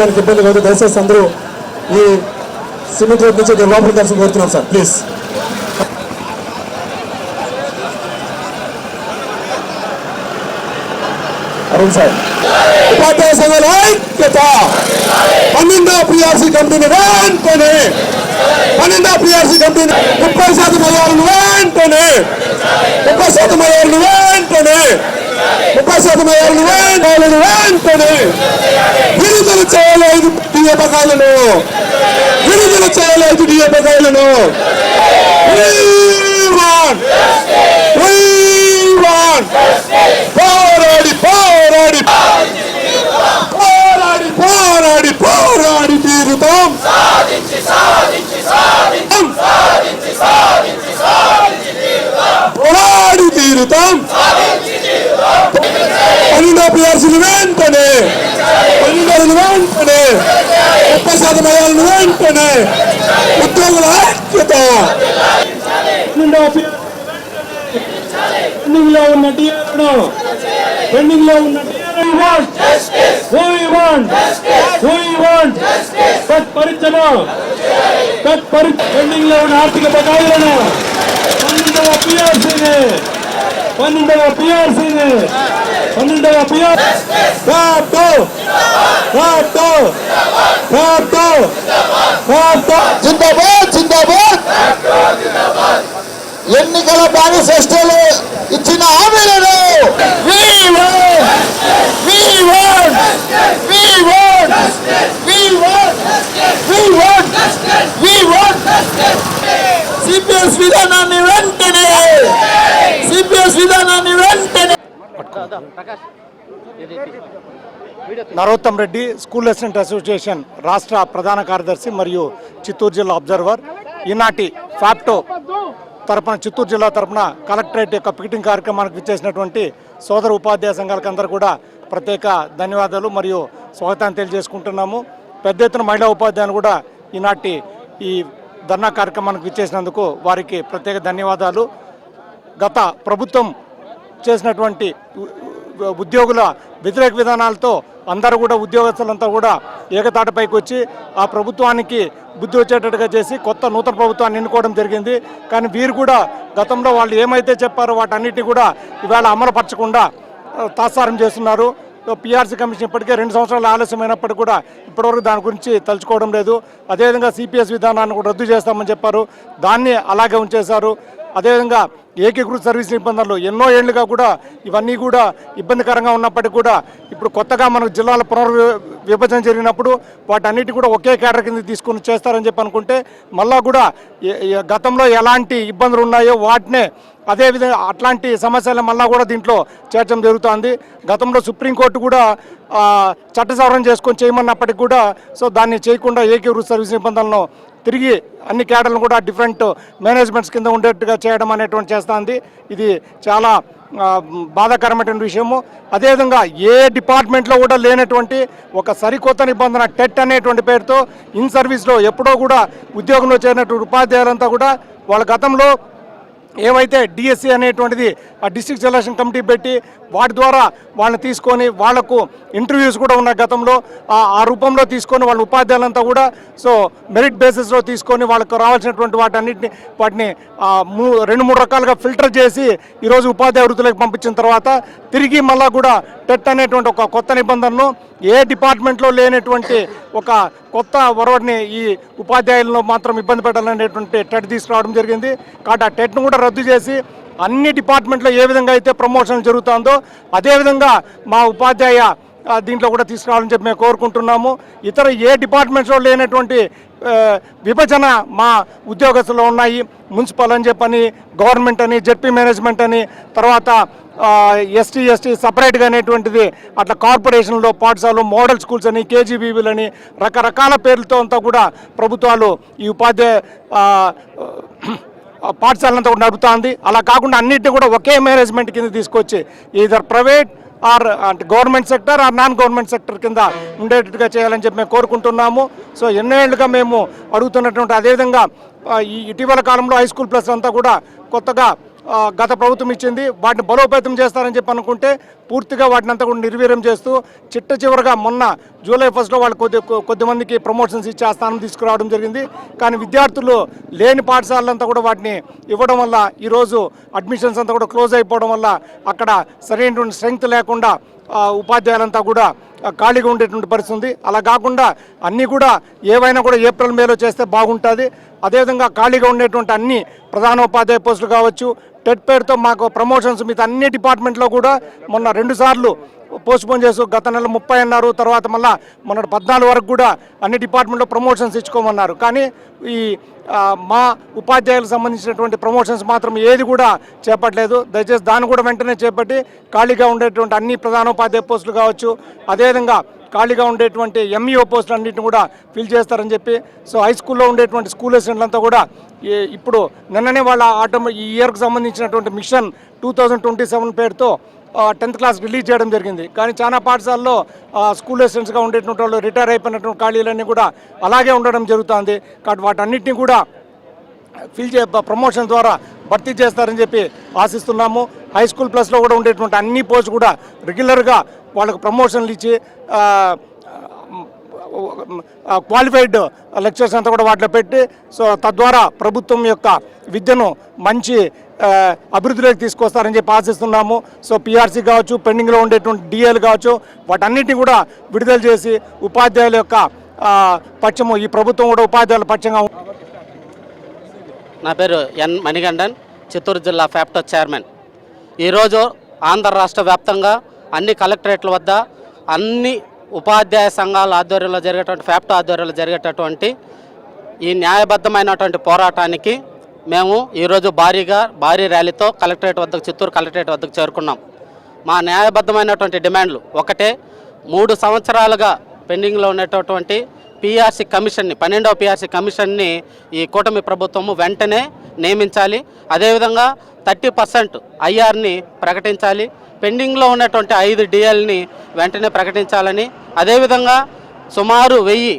రావడానికి ఇబ్బంది కాదు. దయచేసి అందరూ ఈ సిమెంట్ రోడ్ నుంచి లోపలికి దర్శనం కోరుతున్నాం సార్, ప్లీజ్. అరుణ్ సార్, ఉపాధ్యాయ సంఘాల ఐక్యత, 12వ PRC కమిటీని వెంటనే, 12వ PRC కమిటీని 30% అయ్యాలను వెంటనే, 30% అయ్యాలను వెంటనే, 30% అయ్యాలను వెంటనే విడుదల చేయలేదు డిఏ బకాయిలను, విడుదల చేయలేదు డిఏ బకాయిలను. పోరాడి పోరాడి పోరాడి పోరాడి పోరాడి తీరుతాం, పోరాడి తీరుతాం. 12వ PRCని వెంటనే, 12ని వెంటనే, 30% అయ్యాలను వెంటనే, ఉద్యోగుల ఐక్యత. పెండింగ్ లో ఉన్న డిఆర్ను, పెండింగ్ లో ఉన్న పెండింగ్ లో ఉన్న ఆర్థిక బకాయిలను 12వ PRCని, 12వ PRCని, 12వ జిందాబాద్ జిందాబాద్. ఎన్నికల మేనిఫెస్టోలో ఇచ్చిన హామీలను సిపిఎస్ విధానాన్ని వెంటనే, సిపిఎస్ విధానాన్ని వెంటనే. Narottam Reddy, school assistant association రాష్ట్ర ప్రధాన కార్యదర్శి మరియు చిత్తూరు జిల్లా అబ్జర్వర్. ఈనాటి ఫ్యాప్టో తరపున, చిత్తూరు జిల్లా తరపున కలెక్టరేట్ యొక్క పికెటింగ్ కార్యక్రమానికి విచ్చేసినటువంటి సోదర ఉపాధ్యాయ సంఘాలకు అందరూ కూడా ప్రత్యేక ధన్యవాదాలు మరియు స్వాగతాన్ని తెలియజేసుకుంటున్నాము. పెద్ద ఎత్తున మహిళా ఉపాధ్యాయులు కూడా ఈనాటి ఈ ధర్నా కార్యక్రమానికి విచ్చేసినందుకు వారికి ప్రత్యేక ధన్యవాదాలు. గత ప్రభుత్వం చేసినటువంటి ఉద్యోగుల వ్యతిరేక విధానాలతో అందరూ కూడా, ఉద్యోగస్తులంతా కూడా ఏకతాటిపైకి వచ్చి ఆ ప్రభుత్వానికి బుద్ధి వచ్చేటట్టుగా చేసి నూతన ప్రభుత్వాన్ని ఎన్నుకోవడం జరిగింది. కానీ వీరు కూడా గతంలో వాళ్ళు ఏమైతే చెప్పారో వాటన్నిటిని కూడా ఇవాళ అమలుపరచకుండా తాత్సారం చేస్తున్నారు. PRC కమిషన్ ఇప్పటికే 2 సంవత్సరాలు ఆలస్యమైనప్పటికీ కూడా ఇప్పటివరకు దాని గురించి తలుచుకోవడం లేదు. అదేవిధంగా CPS విధానాన్ని కూడా రద్దు చేస్తామని చెప్పారు, దాన్ని అలాగే ఉంచేశారు. అదేవిధంగా ఏకీకృత సర్వీస్ నిబంధనలు ఎన్నో ఏళ్లుగా కూడా ఇవన్నీ కూడా ఇబ్బందికరంగా ఉన్నప్పటికీ కూడా ఇప్పుడు కొత్తగా మనకు జిల్లాల పునర్విభజన జరిగినప్పుడు వాటన్నిటి కూడా ఒకే కేడర్ కింద తీసుకుని చేస్తారని చెప్పి అనుకుంటే మళ్ళా కూడా గతంలో ఎలాంటి ఇబ్బందులు ఉన్నాయో వాటినే అదేవిధంగా అట్లాంటి సమస్యలు మళ్ళా కూడా దీంట్లో చేర్చడం జరుగుతుంది. గతంలో సుప్రీంకోర్టు కూడా చట్ట సవరణ చేసుకొని చేయమన్నప్పటికీ కూడా దాన్ని చేయకుండా ఏకీకృత సర్వీస్ నిబంధనలను తిరిగి అన్ని కేడర్లను కూడా డిఫరెంట్ మేనేజ్మెంట్స్ కింద ఉండేట్టుగా చేయడం అనేటువంటి చేస్తుంది. ఇది చాలా బాధాకరమైనటువంటి విషయము. అదేవిధంగా ఏ డిపార్ట్మెంట్లో కూడా లేనటువంటి ఒక సరికొత్త నిబంధన టెట్ అనేటువంటి పేరుతో ఇన్ సర్వీస్లో ఎప్పుడో కూడా ఉద్యోగంలో చేరినటువంటి ఉపాధ్యాయులంతా కూడా వాళ్ళ గతంలో ఏవైతే DSC అనేటువంటిది ఆ డిస్ట్రిక్ట్ సెలక్షన్ కమిటీ పెట్టి వాటి ద్వారా వాళ్ళని తీసుకొని వాళ్లకు ఇంటర్వ్యూస్ కూడా ఉన్న గతంలో ఆ రూపంలో తీసుకొని వాళ్ళ ఉపాధ్యాయులంతా కూడా మెరిట్ బేసిస్లో తీసుకొని వాళ్ళకు రావాల్సినటువంటి వాటిని 2-3 రకాలుగా ఫిల్టర్ చేసి ఈరోజు ఉపాధ్యాయ వృత్తులకు పంపించిన తర్వాత తిరిగి మళ్ళా కూడా టెట్ అనేటువంటి ఒక కొత్త నిబంధనను ఏ డిపార్ట్మెంట్లో లేనటువంటి ఒక కొత్త వరవడిని ఈ ఉపాధ్యాయులను మాత్రం ఇబ్బంది పెట్టాలనేటువంటి టెట్ తీసుకురావడం జరిగింది. కాబట్టి ఆ టెట్ను కూడా రద్దు చేసి అన్ని డిపార్ట్మెంట్లో ఏ విధంగా అయితే ప్రమోషన్ జరుగుతుందో అదేవిధంగా మా ఉపాధ్యాయ దీంట్లో కూడా తీసుకురావాలని చెప్పి మేము కోరుకుంటున్నాము. ఇతర ఏ డిపార్ట్మెంట్స్లో లేనటువంటి విభజన మా ఉద్యోగస్తులు ఉన్నాయి. మున్సిపల్ అని చెప్పని, గవర్నమెంట్ అని, జెడ్పీ మేనేజ్మెంట్ అని, తర్వాత ST సపరేట్గా అనేటువంటిది, అట్లా కార్పొరేషన్లో పాఠశాలలు, మోడల్ స్కూల్స్ అని, KGBలు రకరకాల పేర్లతో అంతా కూడా ప్రభుత్వాలు ఈ ఉపాధ్యాయ పాఠశాలంతా కూడా నడుపుతుంది. అలా కాకుండా అన్నింటినీ కూడా ఒకే మేనేజ్మెంట్ కింద తీసుకొచ్చి ఈధర్ ప్రైవేట్ ఆర్ అంటే government sector are non government sector కింద ఉండేటట్టుగా చేయాలని చెప్పి మేము కోరుకుంటున్నాము. ఎన్నో ఏళ్ళుగా మేము అడుగుతున్నటువంటి, అదేవిధంగా ఈ ఇటీవల కాలంలో హై స్కూల్ ప్లస్ అంతా కూడా కొత్తగా గత ప్రభుత్వం ఇచ్చింది. వాటిని బలోపేతం చేస్తారని చెప్పి అనుకుంటే పూర్తిగా వాటిని అంతా కూడా నిర్వీర్యం చేస్తూ చివరగా మొన్న జూలై 1 వాళ్ళు కొద్దిమందికి ప్రమోషన్స్ ఇచ్చి ఆ స్థానం తీసుకురావడం జరిగింది. కానీ విద్యార్థులు లేని పాఠశాలలంతా కూడా వాటిని ఇవ్వడం వల్ల ఈరోజు అడ్మిషన్స్ అంతా కూడా క్లోజ్ అయిపోవడం వల్ల అక్కడ సరైనటువంటి స్ట్రెంగ్త్ లేకుండా ఉపాధ్యాయులంతా కూడా ఖాళీగా ఉండేటువంటి పరిస్థితి ఉంది. అలా కాకుండా అన్నీ కూడా ఏవైనా కూడా ఏప్రిల్ మేలో చేస్తే బాగుంటుంది. అదేవిధంగా ఖాళీగా ఉండేటువంటి అన్ని ప్రధాన ఉపాధ్యాయ పోస్టులు కావచ్చు, టెట్ పేరుతో మాకు ప్రమోషన్స్ మిగతా అన్ని డిపార్ట్మెంట్లో కూడా మొన్న 2 సార్లు పోస్ట్పోన్ చేస్తూ గత నెల 30 అన్నారు. తర్వాత మళ్ళీ మొన్న 14 వరకు కూడా అన్ని డిపార్ట్మెంట్లో ప్రమోషన్స్ ఇచ్చుకోమన్నారు. కానీ ఈ మా ఉపాధ్యాయులకు సంబంధించినటువంటి ప్రమోషన్స్ మాత్రం ఏది కూడా చేపట్టలేదు. దయచేసి దాన్ని కూడా వెంటనే చేపట్టి ఖాళీగా ఉండేటువంటి అన్ని ప్రధానోపాధ్యాయ పోస్టులు కావచ్చు, అదేవిధంగా ఖాళీగా ఉండేటువంటి ఎంఈఓ పోస్టులు అన్నింటిని కూడా ఫిల్ చేస్తారని చెప్పి సో హై స్కూల్లో ఉండేటువంటి స్కూల్ అసిస్టెంట్లంతా కూడా ఇప్పుడు నిన్ననే వాళ్ళ ఈ ఇయర్కి సంబంధించినటువంటి మిషన్ 2027 పేరుతో 10th క్లాస్ రిలీజ్ చేయడం జరిగింది. కానీ చాలా పాఠశాలలో స్కూల్ అసిస్టెంట్స్గా ఉండేటువంటి వాళ్ళు రిటైర్ అయిపోయినటువంటి ఖాళీలన్నీ కూడా అలాగే ఉండడం జరుగుతుంది. కాబట్టి వాటన్నిటిని కూడా ప్రమోషన్ ద్వారా భర్తీ చేస్తారని చెప్పి ఆశిస్తున్నాము. హై స్కూల్ ప్లస్లో కూడా ఉండేటువంటి అన్ని పోస్ట్ కూడా రెగ్యులర్గా వాళ్ళకు ప్రమోషన్లు ఇచ్చి క్వాలిఫైడ్ లెక్చర్స్ అంతా కూడా వాటిలో పెట్టి సో తద్వారా ప్రభుత్వం యొక్క విద్యను మంచి అభివృద్ధిలోకి తీసుకొస్తారని చెప్పి ఆశిస్తున్నాము. సో పిఆర్సీ కావచ్చు, పెండింగ్లో ఉండేటువంటి డిఏలు కావచ్చు, వాటన్నిటిని కూడా విడుదల చేసి ఉపాధ్యాయుల యొక్క పక్షము ఈ ప్రభుత్వం కూడా ఉపాధ్యాయుల పక్షంగా. నా పేరు ఎన్ మణిగండన్, చిత్తూరు జిల్లా ఫ్యాప్టో చైర్మన్. ఈరోజు ఆంధ్ర రాష్ట్ర వ్యాప్తంగా అన్ని కలెక్టరేట్ల వద్ద అన్ని ఉపాధ్యాయ సంఘాల ఆధ్వర్యంలో జరిగేటువంటి ఫ్యాప్టో ఆధ్వర్యంలో జరిగేటటువంటి ఈ న్యాయబద్ధమైనటువంటి పోరాటానికి మేము ఈరోజు భారీ ర్యాలీతో కలెక్టరేట్ వద్దకు, చిత్తూరు కలెక్టరేట్ వద్దకు చేరుకున్నాం. మా న్యాయబద్ధమైనటువంటి డిమాండ్లు ఒకటే, 3 సంవత్సరాలుగా పెండింగ్లో ఉన్నటువంటి పిఆర్సీ కమిషన్ని, 12వ పిఆర్సీ కమిషన్ని ఈ కూటమి ప్రభుత్వము వెంటనే నియమించాలి. అదేవిధంగా 30% ఐఆర్ని ప్రకటించాలి. పెండింగ్లో ఉన్నటువంటి 5 డిఎల్ని వెంటనే ప్రకటించాలని, అదేవిధంగా సుమారు 1000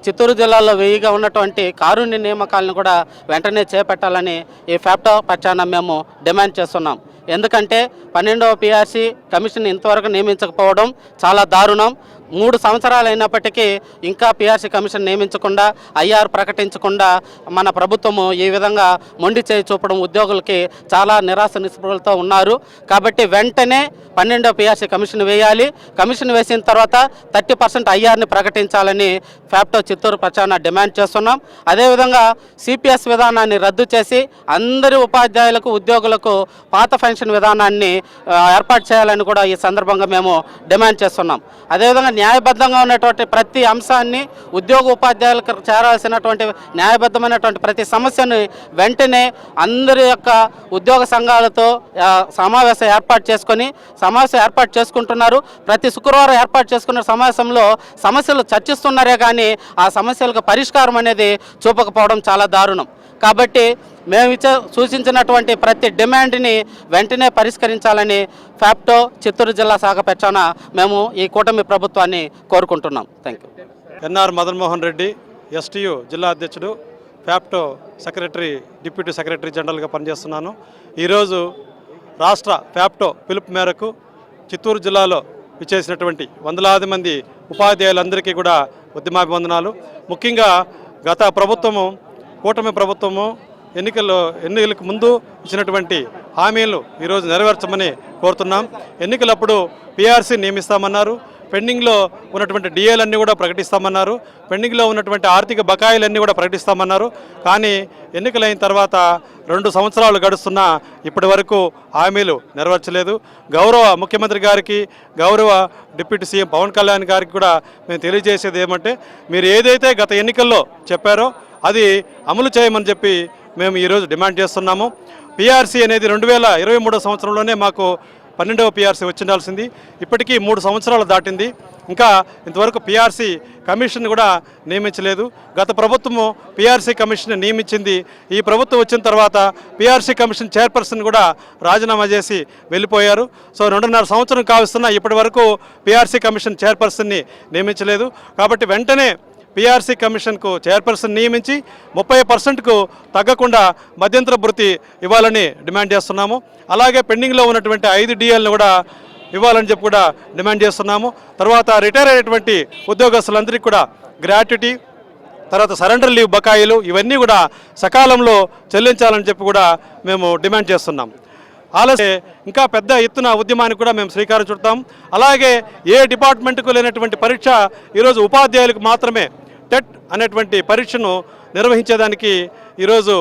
చిత్తూరు జిల్లాలో 1000గా ఉన్నటువంటి కారుణ్య నియామకాలను కూడా వెంటనే చేపట్టాలని ఈ ఫ్యాప్టో పక్షాన మేము డిమాండ్ చేస్తున్నాం. ఎందుకంటే 12వ పిఆర్సీ కమిషన్ ఇంతవరకు నియమించకపోవడం చాలా దారుణం. 3 సంవత్సరాలు అయినప్పటికీ ఇంకా పిఆర్సీ కమిషన్ నియమించకుండా, ఐఆర్ ప్రకటించకుండా మన ప్రభుత్వము ఈ విధంగా మొండి చేయి చూపడం ఉద్యోగులకి చాలా నిరాశ నిస్పృహలతో ఉన్నారు. కాబట్టి వెంటనే 12వ పిఆర్సీ కమిషన్ వేయాలి. కమిషన్ వేసిన తర్వాత 30% ఐఆర్ని ప్రకటించాలని ఫ్యాప్టో చిత్తూరు పక్షాన డిమాండ్ చేస్తున్నాం. అదేవిధంగా సిపిఎస్ విధానాన్ని రద్దు చేసి అందరి ఉపాధ్యాయులకు, ఉద్యోగులకు పాత పెన్షన్ విధానాన్ని ఏర్పాటు చేయాలని కూడా ఈ సందర్భంగా మేము డిమాండ్ చేస్తున్నాం. అదేవిధంగా న్యాయబద్ధంగా ఉన్నటువంటి ప్రతి అంశాన్ని, ఉద్యోగ ఉపాధ్యాయులకు చేరాల్సినటువంటి న్యాయబద్ధమైనటువంటి ప్రతి సమస్యను వెంటనే అందరి యొక్క ఉద్యోగ సంఘాలతో సమావేశం ఏర్పాటు చేసుకుంటున్నారు. ప్రతి శుక్రవారం ఏర్పాటు చేసుకున్న సమావేశంలో సమస్యలు చర్చిస్తున్నారే కానీ ఆ సమస్యలకు పరిష్కారం అనేది చూపకపోవడం చాలా దారుణం. కాబట్టి మేము సూచించినటువంటి ప్రతి డిమాండ్ని వెంటనే పరిష్కరించాలని ఫ్యాప్టో చిత్తూరు జిల్లా శాఖ పక్షాన మేము ఈ కూటమి ప్రభుత్వాన్ని కోరుకుంటున్నాం. Thank you. NR Madanmohan Reddy, STU జిల్లా అధ్యక్షుడు, ఫ్యాప్టో సెక్రటరీ, డిప్యూటీ సెక్రటరీ జనరల్గా పనిచేస్తున్నాను. ఈరోజు రాష్ట్ర ఫ్యాప్టో పిలుపు మేరకు చిత్తూరు జిల్లాలో విచ్చేసినటువంటి వందలాది మంది ఉపాధ్యాయులందరికీ కూడా ఉద్యమాభివందనాలు. ముఖ్యంగా గత ప్రభుత్వము, కూటమి ప్రభుత్వము ఎన్నికలకు ముందు ఇచ్చినటువంటి హామీలు ఈరోజు నెరవేర్చమని కోరుతున్నాం. ఎన్నికలప్పుడు పిఆర్సీ నియమిస్తామన్నారు, పెండింగ్లో ఉన్నటువంటి డిఏలన్నీ కూడా ప్రకటిస్తామన్నారు, పెండింగ్లో ఉన్నటువంటి ఆర్థిక బకాయిలన్నీ కూడా ప్రకటిస్తామన్నారు. కానీ ఎన్నికలైన తర్వాత 2 సంవత్సరాలు గడుస్తున్నా ఇప్పటి వరకు హామీలు నెరవేర్చలేదు. గౌరవ ముఖ్యమంత్రి గారికి, గౌరవ డిప్యూటీ సీఎం పవన్ కళ్యాణ్ గారికి కూడా మేము తెలియజేసేది ఏమంటే, మీరు ఏదైతే గత ఎన్నికల్లో చెప్పారో అది అమలు చేయమని చెప్పి మేము ఈరోజు డిమాండ్ చేస్తున్నాము. పిఆర్సీ అనేది 2023 సంవత్సరంలోనే మాకు 12వ పిఆర్సీ వచ్చిండాల్సింది. ఇప్పటికీ 3 సంవత్సరాలు దాటింది. ఇంకా ఇంతవరకు పిఆర్సీ కమిషన్ కూడా నియమించలేదు. గత ప్రభుత్వము పిఆర్సీ కమిషన్ నియమించింది. ఈ ప్రభుత్వం వచ్చిన తర్వాత పిఆర్సీ కమిషన్ చైర్పర్సన్ కూడా రాజీనామా చేసి వెళ్ళిపోయారు. సో 2.5 సంవత్సరం కావస్తున్నా ఇప్పటి వరకు పిఆర్సీ కమిషన్ చైర్పర్సన్ని నియమించలేదు. కాబట్టి వెంటనే పిఆర్సీ కమిషన్కు చైర్పర్సన్ నియమించి 30%కు తగ్గకుండా మధ్యంతర భృతి ఇవ్వాలని డిమాండ్ చేస్తున్నాము. అలాగే పెండింగ్లో ఉన్నటువంటి 5 డిఎల్ని కూడా ఇవ్వాలని చెప్పి కూడా డిమాండ్ చేస్తున్నాము. తర్వాత రిటైర్ అయినటువంటి ఉద్యోగస్తులందరికీ కూడా గ్రాట్యుటీ, తర్వాత సరెండర్ లీవ్ బకాయిలు ఇవన్నీ కూడా సకాలంలో చెల్లించాలని చెప్పి కూడా మేము డిమాండ్ చేస్తున్నాం. ఆలస్యం ఇంకా పెద్ద ఎత్తున ఉద్యమానికి కూడా మేము శ్రీకారం చుడతాం. అలాగే ఏ డిపార్ట్మెంట్కు లేనటువంటి పరీక్ష ఈరోజు ఉపాధ్యాయులకు మాత్రమే టెట్ అనేటువంటి పరీక్షను నిర్వహించేదానికి ఈరోజు